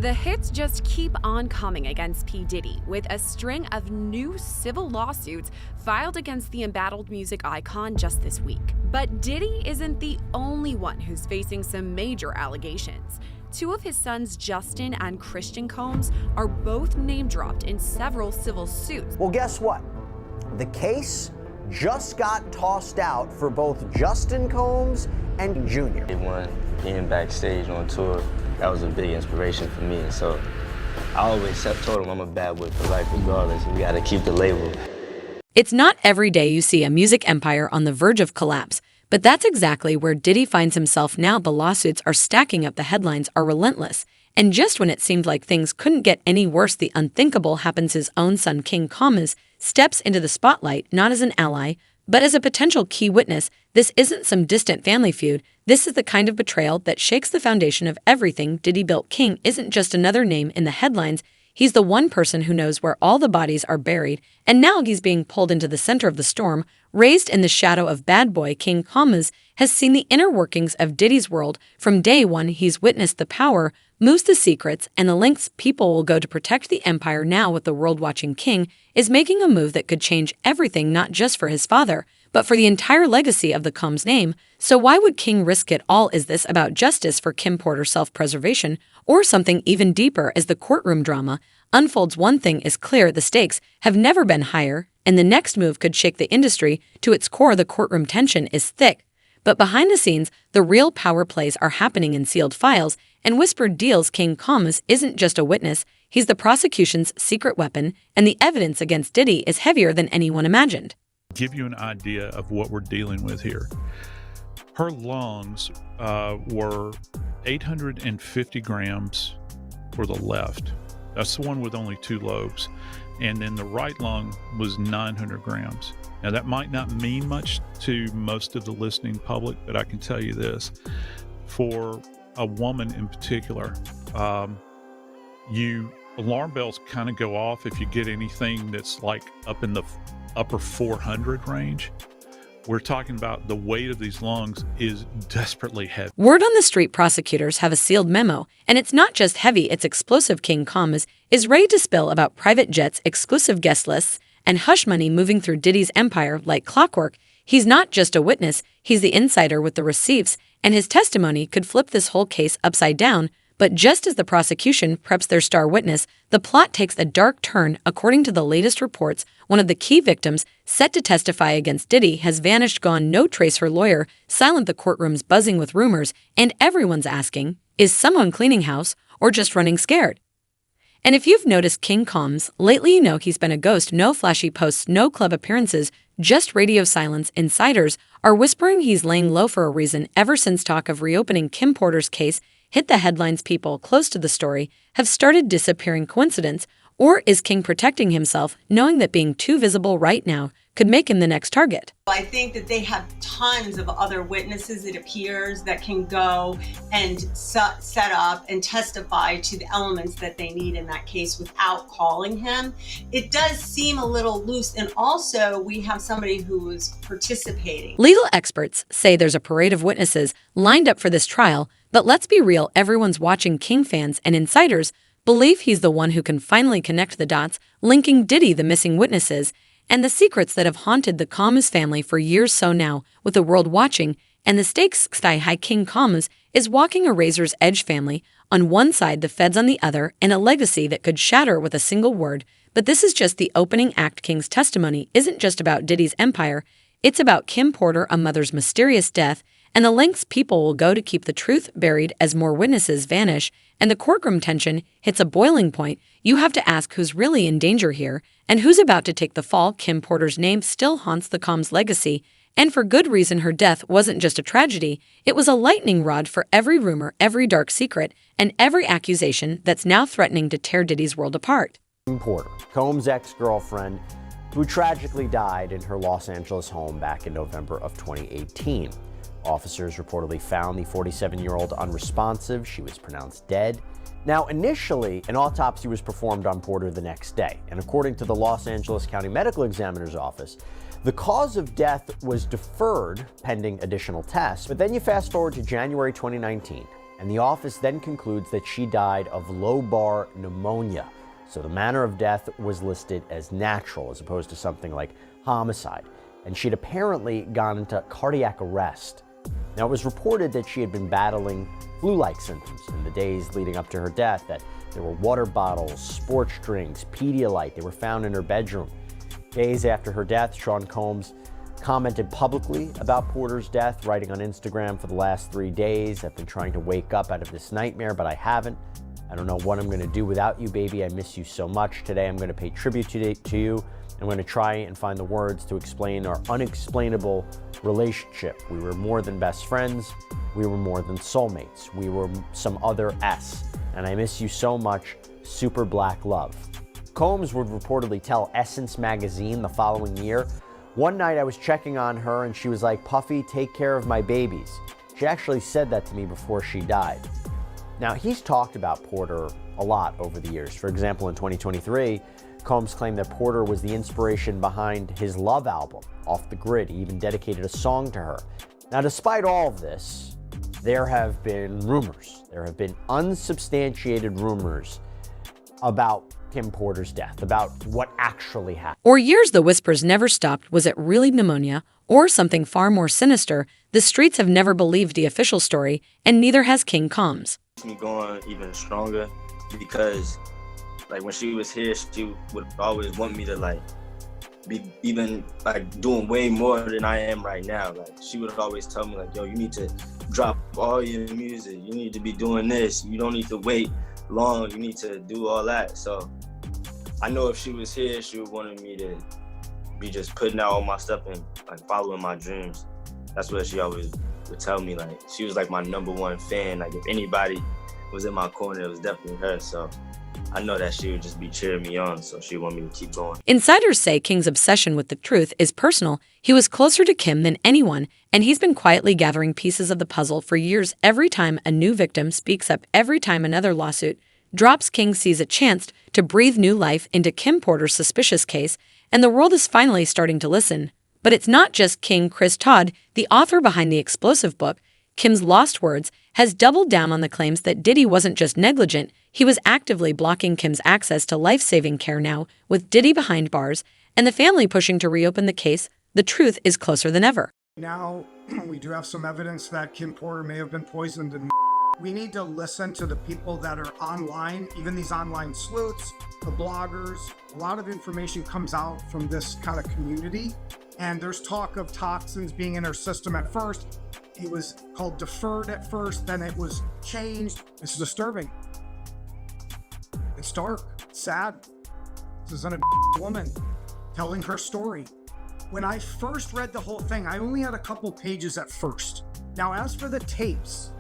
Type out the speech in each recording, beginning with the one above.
The hits just keep on coming against P. Diddy, with a string of new civil lawsuits filed against the embattled music icon just this week. But Diddy isn't the only one who's facing some major allegations. Two of his sons, Justin and Christian Combs, are both name-dropped in several civil suits. Well, guess what? The case just got tossed out for both Justin Combs and Junior. One, being backstage on tour, that was a big inspiration for me. And so I always told him I'm a bad boy for life regardless. We gotta keep the label. It's not every day you see a music empire on the verge of collapse, but that's exactly where Diddy finds himself now. The lawsuits are stacking up, the headlines are relentless. And just when it seemed like things couldn't get any worse, the unthinkable happens. His own son, King Combs, steps into the spotlight, not as an ally, but as a potential key witness. This isn't some distant family feud. This is the kind of betrayal that shakes the foundation of everything Diddy built. King isn't just another name in the headlines. He's the one person who knows where all the bodies are buried, and now he's being pulled into the center of the storm. Raised in the shadow of bad boy King Combs has seen the inner workings of Diddy's world. From day one, he's witnessed the power, moves, the secrets, and the lengths people will go to protect the empire. Now, with the world watching, King is making a move that could change everything, not just for his father, but for the entire legacy of the Combs name. So why would King risk it all? Is this about justice for Kim Porter, self-preservation, or something even deeper? As the courtroom drama unfolds, one thing is clear: the stakes have never been higher, and the next move could shake the industry to its core. The courtroom tension is thick, but behind the scenes, the real power plays are happening in sealed files and whispered deals. King Combs isn't just a witness, he's the prosecution's secret weapon, and the evidence against Diddy is heavier than anyone imagined. Give you an idea of what we're dealing with here. Her lungs were 850 grams for the left. That's the one with only 2 lobes. And then the right lung was 900 grams. Now, that might not mean much to most of the listening public, but I can tell you this. For a woman in particular, alarm bells kind of go off if you get anything that's like up in the upper 400 range. We're talking about the weight of these lungs is desperately heavy. Word on the street: prosecutors have a sealed memo, and it's not just heavy, it's explosive. King Combs is ready to spill about private jets, exclusive guest lists, and hush money moving through Diddy's empire like clockwork. He's not just a witness, he's the insider with the receipts, and his testimony could flip this whole case upside down. But just as the prosecution preps their star witness, the plot takes a dark turn. According to the latest reports, one of the key victims set to testify against Diddy has vanished, gone no trace. Her lawyer silent, the courtroom's buzzing with rumors, and everyone's asking, is someone cleaning house or just running scared? And if you've noticed King Combs lately, you know he's been a ghost. No flashy posts, no club appearances, just radio silence. Insiders are whispering he's laying low for a reason. Ever since talk of reopening Kim Porter's case hit the headlines, people close to the story have started disappearing. Coincidence? Or is King protecting himself, knowing that being too visible right now could make him the next target? I think that they have tons of other witnesses, it appears, that can go and set up and testify to the elements that they need in that case without calling him. It does seem a little loose. And also, we have somebody who is participating. Legal experts say there's a parade of witnesses lined up for this trial, but let's be real, everyone's watching. King fans and insiders believe he's the one who can finally connect the dots, linking Diddy, the missing witnesses, and the secrets that have haunted the Combs family for years. So now, with the world watching and the stakes sky high, King Combs is walking a razor's edge. Family on one side, the feds on the other, and a legacy that could shatter with a single word. But this is just the opening act. King's testimony isn't just about Diddy's empire, it's about Kim Porter, a mother's mysterious death, and the lengths people will go to keep the truth buried as more witnesses vanish, and the courtroom tension hits a boiling point. You have to ask who's really in danger here, and who's about to take the fall. Kim Porter's name still haunts the Combs legacy, and for good reason. Her death wasn't just a tragedy, it was a lightning rod for every rumor, every dark secret, and every accusation that's now threatening to tear Diddy's world apart. Kim Porter, Combs' ex-girlfriend, who tragically died in her Los Angeles home back in November of 2018. Officers reportedly found the 47-year-old unresponsive. She was pronounced dead. Now, initially, an autopsy was performed on Porter the next day, and according to the Los Angeles County Medical Examiner's Office, the cause of death was deferred pending additional tests. But then you fast forward to January 2019, and the office then concludes that she died of lobar pneumonia. So the manner of death was listed as natural as opposed to something like homicide, and she'd apparently gone into cardiac arrest. Now, it was reported that she had been battling flu-like symptoms in the days leading up to her death, that there were water bottles, sports drinks, Pedialyte. They were found in her bedroom. Days after her death, Sean Combs commented publicly about Porter's death, writing on Instagram, "For the last 3 days, I've been trying to wake up out of this nightmare, but I haven't. I don't know what I'm going to do without you, baby. I miss you so much. Today, I'm going to pay tribute to you. I'm going to try and find the words to explain our unexplainable relationship. We were more than best friends. We were more than soulmates. We were some other S. And I miss you so much. Super black love." Combs would reportedly tell Essence magazine the following year, "One night I was checking on her and she was like, 'Puffy, take care of my babies.' She actually said that to me before she died." Now, he's talked about Porter a lot over the years. For example, in 2023, Combs claimed that Porter was the inspiration behind his Love album, Off the Grid. He even dedicated a song to her. Now, despite all of this, there have been rumors. There have been unsubstantiated rumors about Kim Porter's death, about what actually happened. For years, the whispers never stopped. Was it really pneumonia or something far more sinister? The streets have never believed the official story, and neither has King Combs. Me going even stronger because, like, when she was here, she would always want me to, be even, doing way more than I am right now. Like, she would always tell me, yo, you need to drop all your music. You need to be doing this. You don't need to wait long. You need to do all that. So I know if she was here, she would want me to be just putting out all my stuff and, following my dreams. That's what she always would tell me. She was, my number one fan. If anybody was in my corner, it was definitely her. So I know that she would just be cheering me on, so she wanted me to keep going. Insiders say King's obsession with the truth is personal. He was closer to Kim than anyone, and he's been quietly gathering pieces of the puzzle for years. Every time a new victim speaks up, every time another lawsuit drops, King sees a chance to breathe new life into Kim Porter's suspicious case, and the world is finally starting to listen. But it's not just King. Chris Todd, the author behind the explosive book, Kim's Lost Words, has doubled down on the claims that Diddy wasn't just negligent, he was actively blocking Kim's access to life-saving care. Now, with Diddy behind bars and the family pushing to reopen the case, the truth is closer than ever. Now, we do have some evidence that Kim Porter may have been poisoned, and we need to listen to the people that are online, even these online sleuths, the bloggers. A lot of information comes out from this kind of community, and there's talk of toxins being in her system at first. It was called deferred at first, then it was changed. It's disturbing. It's dark, it's sad. This is a woman telling her story. When I first read the whole thing, I only had a couple pages at first. Now, as for the tapes,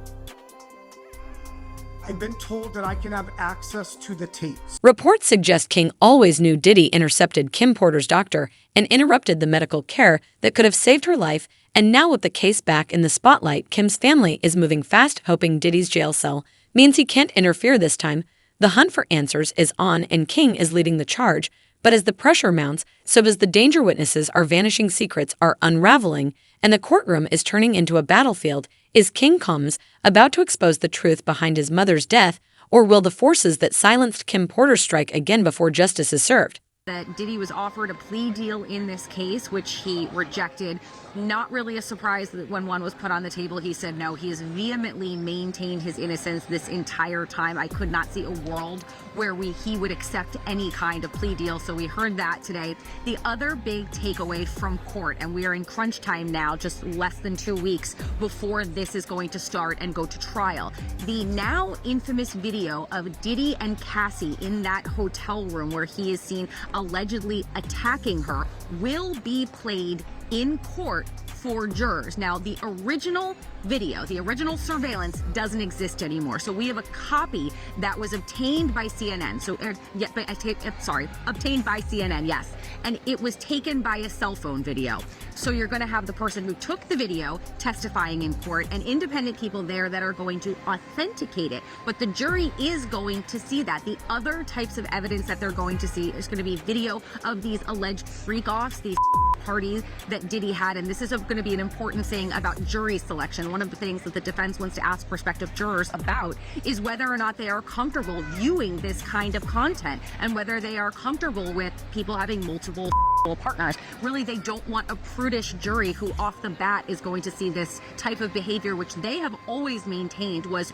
I've been told that I can have access to the tapes. Reports suggest King always knew Diddy intercepted Kim Porter's doctor and interrupted the medical care that could have saved her life. And now, with the case back in the spotlight, Kim's family is moving fast, hoping Diddy's jail cell means he can't interfere this time. The hunt for answers is on, and King is leading the charge. But as the pressure mounts, so as the danger witnesses are vanishing, secrets are unraveling, and the courtroom is turning into a battlefield. Is King Combs about to expose the truth behind his mother's death, or will the forces that silenced Kim Porter strike again before justice is served? That Diddy was offered a plea deal in this case, which he rejected. Not really a surprise that when one was put on the table, he said no. He has vehemently maintained his innocence this entire time. I could not see a world where he would accept any kind of plea deal. So we heard that today. The other big takeaway from court, and we are in crunch time now, just less than 2 weeks before this is going to start and go to trial. The now infamous video of Diddy and Cassie in that hotel room where he is seen allegedly attacking her will be played in court for jurors. Now, the original video, the original surveillance doesn't exist anymore. So we have a copy that was obtained by CNN. Obtained by CNN, yes. And it was taken by a cell phone video. So you're going to have the person who took the video testifying in court and independent people there that are going to authenticate it. But the jury is going to see that. The other types of evidence that they're going to see is going to be video of these alleged freak-offs, these party that Diddy had, and this is going to be an important thing about jury selection. One of the things that the defense wants to ask prospective jurors about is whether or not they are comfortable viewing this kind of content and whether they are comfortable with people having multiple partners. Really, they don't want a prudish jury who off the bat is going to see this type of behavior, which they have always maintained was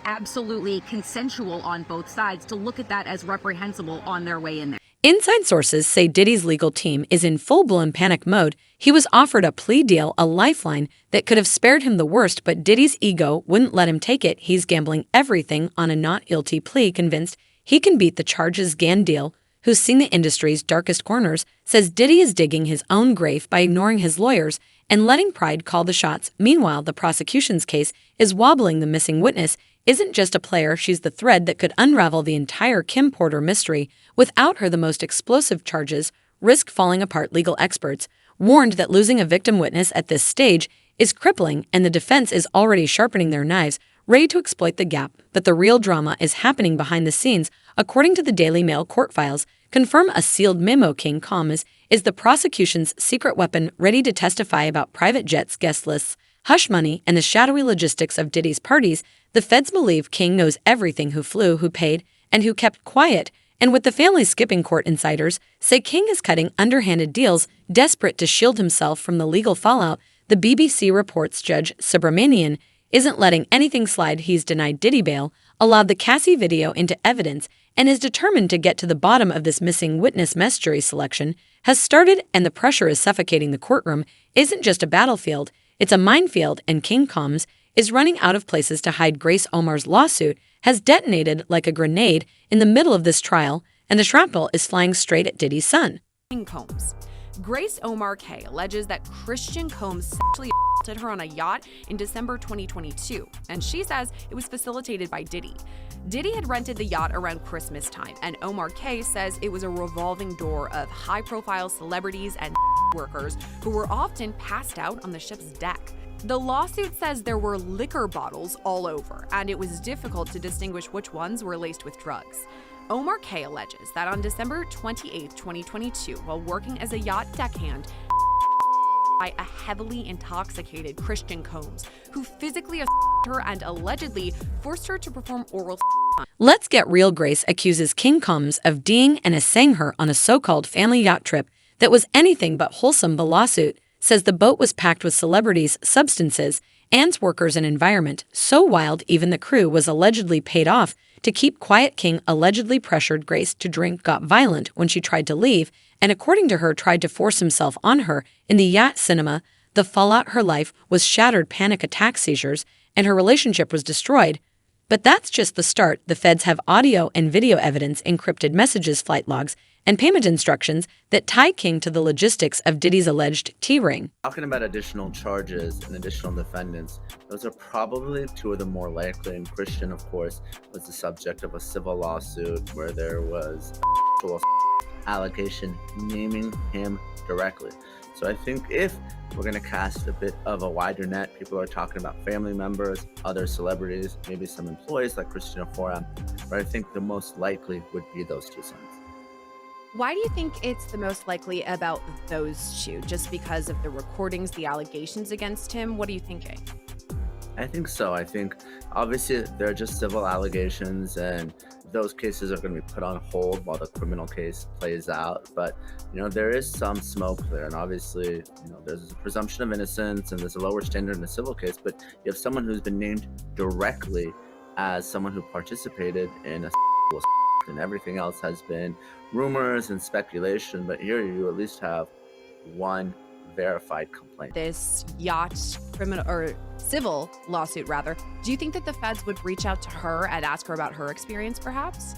absolutely consensual on both sides, to look at that as reprehensible on their way in there. Inside sources say Diddy's legal team is in full-blown panic mode. He was offered a plea deal, a lifeline that could have spared him the worst, but Diddy's ego wouldn't let him take it. He's gambling everything on a not guilty plea, convinced he can beat the charges. Gan Deal, who's seen the industry's darkest corners, says Diddy is digging his own grave by ignoring his lawyers and letting pride call the shots. Meanwhile, the prosecution's case is wobbling. The missing witness isn't just a player, she's the thread that could unravel the entire Kim Porter mystery. Without her, the most explosive charges risk falling apart. Legal experts warned that losing a victim witness at this stage is crippling, and the defense is already sharpening their knives, ready to exploit the gap. But the real drama is happening behind the scenes. According to the Daily Mail, court files confirm a sealed memo. King Combs is the prosecution's secret weapon, ready to testify about private jets, guest lists, hush money, and the shadowy logistics of Diddy's parties. The feds believe King knows everything: who flew, who paid, and who kept quiet. And with the family skipping court, insiders say King is cutting underhanded deals, desperate to shield himself from the legal fallout. The BBC reports Judge Subramanian isn't letting anything slide. He's denied Diddy bail, allowed the Cassie video into evidence, and is determined to get to the bottom of this missing witness mess. Jury selection has started, and the pressure is suffocating. The courtroom isn't just a battlefield, it's a minefield, and King Combs is running out of places to hide. Grace Omar's lawsuit has detonated like a grenade in the middle of this trial, and the shrapnel is flying straight at Diddy's son. Combs. Grace Omar K. alleges that Christian Combs sexually assaulted her on a yacht in December 2022, and she says it was facilitated by Diddy. Diddy had rented the yacht around Christmas time, and Omar K. says it was a revolving door of high-profile celebrities and workers who were often passed out on the ship's deck. The lawsuit says there were liquor bottles all over, and it was difficult to distinguish which ones were laced with drugs. Omar K. alleges that on December 28, 2022, while working as a yacht deckhand, by a heavily intoxicated Christian Combs, who physically assaulted her and allegedly forced her to perform oral. Let's get real. Grace accuses King Combs of D'ing and assaying her on a so-called family yacht trip that was anything but wholesome. The lawsuit says the boat was packed with celebrities, substances, and workers, and environment so wild even the crew was allegedly paid off to keep quiet. King allegedly pressured Grace to drink, got violent when she tried to leave, and according to her, tried to force himself on her in the yacht cinema. The fallout: her life was shattered, panic attack, seizures, and her relationship was destroyed. But that's just the start. The feds have audio and video evidence, encrypted messages, flight logs, and payment instructions that tie King to the logistics of Diddy's alleged T-ring. Talking about additional charges and additional defendants, those are probably two of the more likely. And Christian, of course, was the subject of a civil lawsuit where there was actual allegation naming him directly. So I think if we're going to cast a bit of a wider net, people are talking about family members, other celebrities, maybe some employees like Christina Foran, but I think the most likely would be those two sons. Why do you think it's the most likely about those two? Just because of the recordings, the allegations against him? What are you thinking? I think so. I think obviously they're just civil allegations, and those cases are going to be put on hold while the criminal case plays out. But, there is some smoke there. And obviously, there's a presumption of innocence and there's a lower standard in a civil case. But you have someone who's been named directly as someone who participated in a and everything else has been rumors and speculation. But here you at least have one verified complaint. This yacht criminal or civil lawsuit, rather, do you think that the feds would reach out to her and ask her about her experience, perhaps?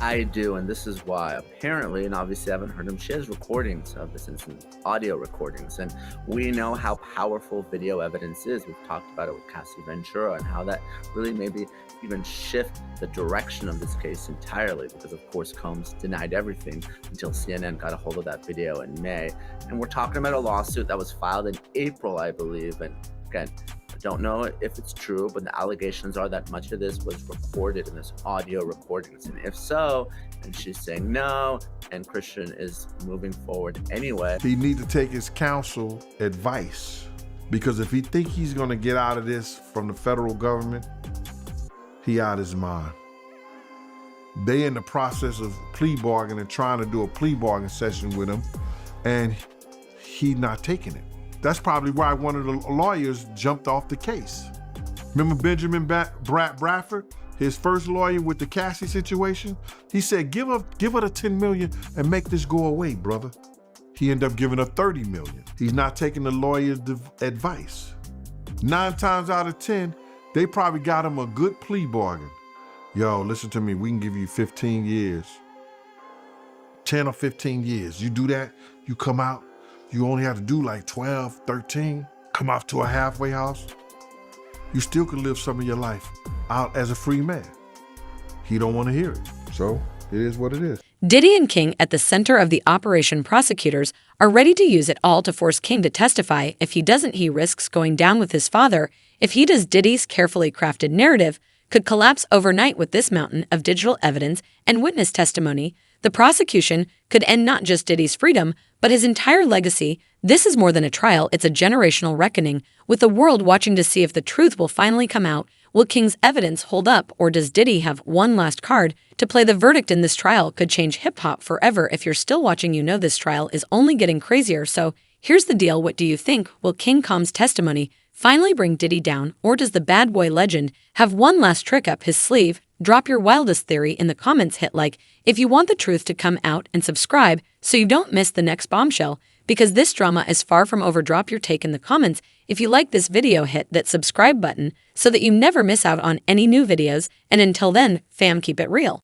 I do, and this is why. Apparently, and obviously I haven't heard them, she has recordings of this incident, audio recordings, and we know how powerful video evidence is. We've talked about it with Cassie Ventura and how that really maybe even shift the direction of this case entirely, because of course Combs denied everything until CNN got a hold of that video in May. And we're talking about a lawsuit that was filed in April, I believe, and again, Don't know if it's true, but the allegations are that much of this was recorded in this audio recordings. And if so, and she's saying no, and Christian is moving forward anyway. He need to take his counsel advice, because if he think he's gonna get out of this from the federal government, he out his mind. They in the process of plea bargaining, trying to do a plea bargain session with him, and he not taking it. That's probably why one of the lawyers jumped off the case. Remember Benjamin Bradford, his first lawyer with the Cassie situation? He said, give her the 10 million and make this go away, brother. He ended up giving her 30 million. He's not taking the lawyer's advice. 9 times out of 10, they probably got him a good plea bargain. Yo, listen to me, we can give you 15 years. 10 or 15 years. You do that, you come out, you only have to do like 12, 13, come out to a halfway house. You still can live some of your life out as a free man. He don't want to hear it. So it is what it is. Diddy and King, at the center of the operation, prosecutors are ready to use it all to force King to testify. If he doesn't, he risks going down with his father. If he does, Diddy's carefully crafted narrative could collapse overnight with this mountain of digital evidence and witness testimony. The prosecution could end not just Diddy's freedom, but his entire legacy. This is more than a trial, it's a generational reckoning, with the world watching to see if the truth will finally come out. Will King's evidence hold up, or does Diddy have one last card to play? The verdict in this trial could change hip-hop forever. If you're still watching, you know this trial is only getting crazier. So here's the deal. What do you think? Will King Com's testimony finally bring Diddy down, or does the bad boy legend have one last trick up his sleeve? Drop your wildest theory in the comments. Hit like if you want the truth to come out, and subscribe so you don't miss the next bombshell, because this drama is far from over. Drop your take in the comments. If you like this video, hit that subscribe button so that you never miss out on any new videos. And until then, fam, keep it real.